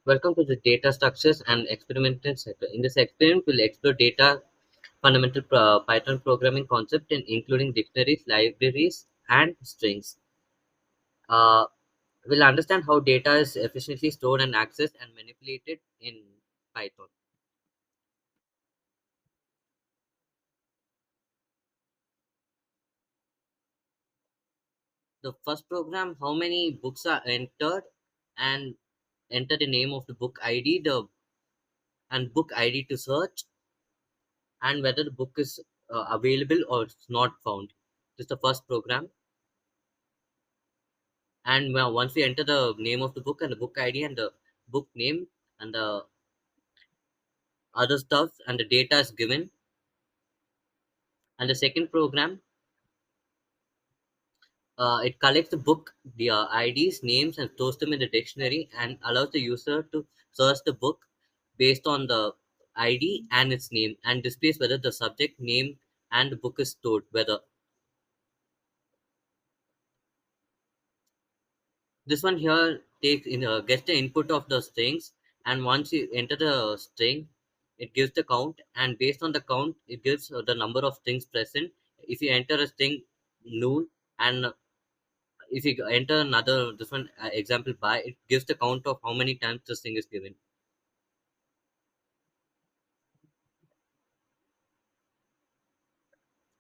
Welcome to the data structures and experimental sector. In this experiment, we'll explore data fundamental Python programming concept, including dictionaries, libraries, and strings. Uh, we'll understand how data is efficiently stored and accessed and manipulated in Python. The first program, how many books are entered, and enter the name of the book ID, the and book ID to search, and whether the book is available or it's not found. This is the first program. And well, once we enter the name of the book and the book ID and the book name and the other stuff and the data is given. And the second program, it collects the book, the IDs, names, and stores them in the dictionary and allows the user to search the book based on the ID and its name and displays whether the subject name and the book is stored. Whether this one here takes in gets the input of the strings, and once you enter the string, it gives the count, and based on the count, it gives the number of strings present. If you enter a string null, and if you enter another different example by, it gives the count of how many times the string is given.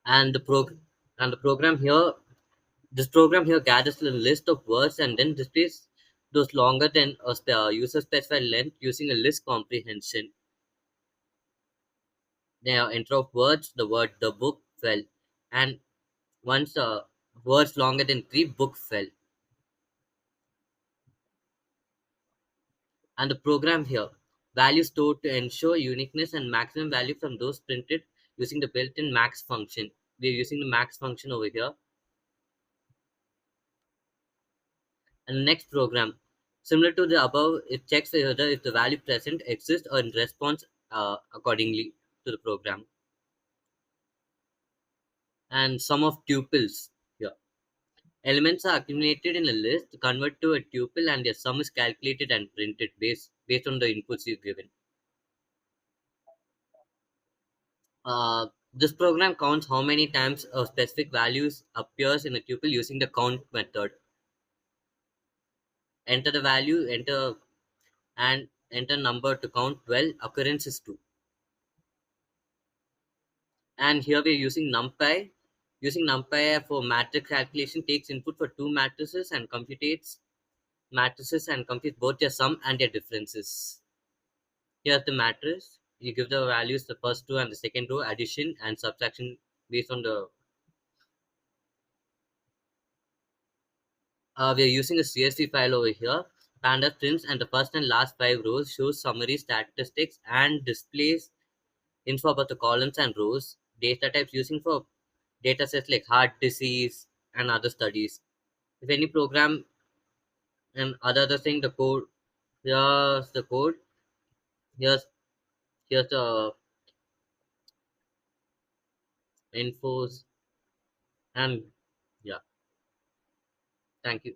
And the program here, this program here gathers a list of words and then displays those longer than a user specified length using a list comprehension. The enter of words, the word the book fell, and once words longer than three, book fell. And the program here, value stored to ensure uniqueness and maximum value from those printed using the built-in max function. We are using the max function over here. And the next program, similar to the above, it checks whether if the value present exists or in response accordingly to the program. And sum of tuples here. Elements are accumulated in a list, convert to a tuple, and their sum is calculated and printed based on the inputs you've given. This program counts how many times a specific values appears in a tuple using the count method. Enter the value, enter number to count. Well, occurrence is 2. And here we are using NumPy. Using NumPy for matrix calculation takes input for two matrices and computes both their sum and their differences. Here's the matrix. You give the values the first two and the second row, addition and subtraction based on the. We are using a CSV file over here. Panda prints and the first and last 5 rows shows summary statistics and displays info about the columns and rows. Data types using for data sets like heart disease and other studies. If any program and other thing, the code. Here's the code. Here's the infos, and yeah. Thank you.